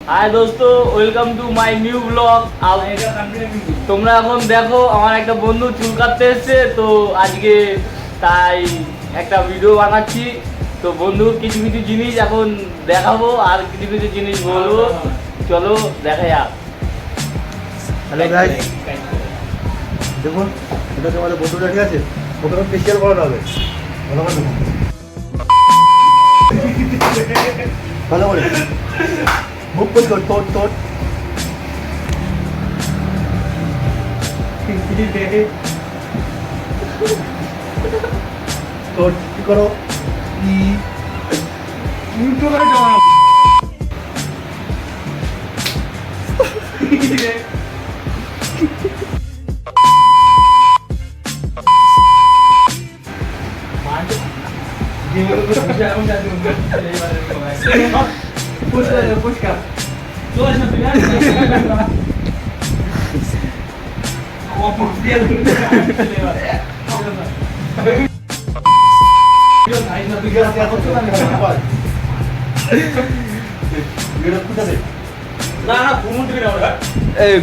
High দোস্ত, welcome to my new blog. তোমরা এখন দেখো আমার একটা বন্ধু চুল কাটতে এসছে, তো আজকে তাই একটা ভিডিও বানাচ্ছি। তো বন্ধুর কিছু কিছু জিনিস এখন দেখাবো আর কিছু কিছু জিনিস বলবো, চলো দেখা যাক। হ্যালো গাইস, দেখুন এটা আমাদের বন্ধুটা, ঠিক আছে? ওকে ফেসিয়াল করানো হবে। ভালো করে দেখুন, ভালো করে মুখ পরিষ্কার, ঠোঁট ঠোঁট ঠোঁট কি করো পুষ্কার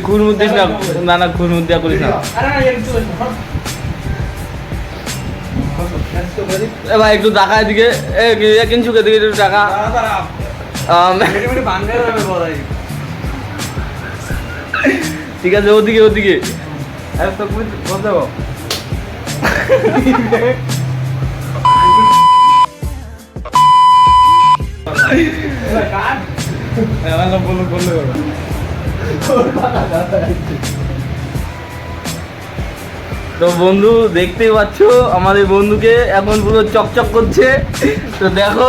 খুন মুদ্দিস না, না না খুন মুদ্দিয়া করিস না ভাই, একটু টাকা এদিকে, কিনছুক এদিকে একটু টাকা। ঠিক আছে, ওদিকে ওদিকে তো বন্ধু দেখতেই পাচ্ছ আমাদের বন্ধুকে এখন পুরো চকচক করছে। তো দেখো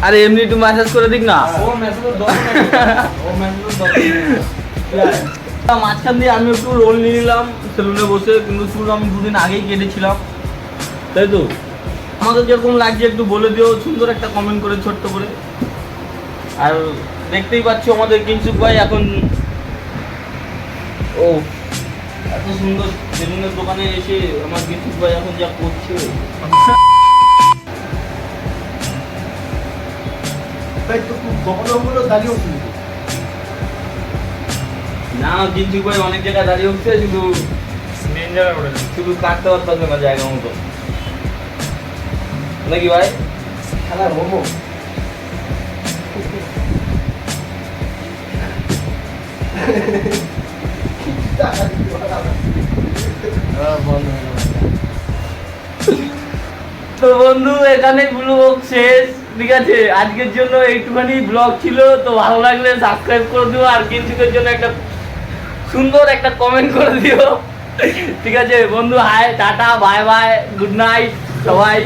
আরে এমনি একটু ম্যাসেজ করে দিক না। মাঝখান দিয়ে আমি একটু রোল নিয়ে নিলাম সেলুনে বসে, কিন্তু চুল আমি দুদিন আগেই কেটেছিলাম, তাই তো। আমাদের যেরকম লাগছে একটু বলে দিও, সুন্দর একটা কমেন্ট করে ছোট্ট করে। আর দেখতেই পাচ্ছ আমাদের কিনসুক ভাই এখন এত সুন্দর সেলুনের দোকানে এসে আমার কিনসুক ভাই এখন যা করছে। না, কিনসুক ভাই অনেক জায়গায় দাঁড়িয়ে উঠছে, শুধু কাটতে পারতেছে না জায়গা মতো, নাকি ভাই? খেলার মোমো তো বন্ধু এখানে ব্লগ শেষ, ঠিক আছে? আজকের জন্য এইটুখানি ব্লগ ছিল। তো ভালো লাগলে সাবস্ক্রাইব করে দিও আর কিনসুকের জন্য একটা সুন্দর একটা কমেন্ট করে দিও, ঠিক আছে বন্ধু? Hi, tata, bye bye, good night সবাই।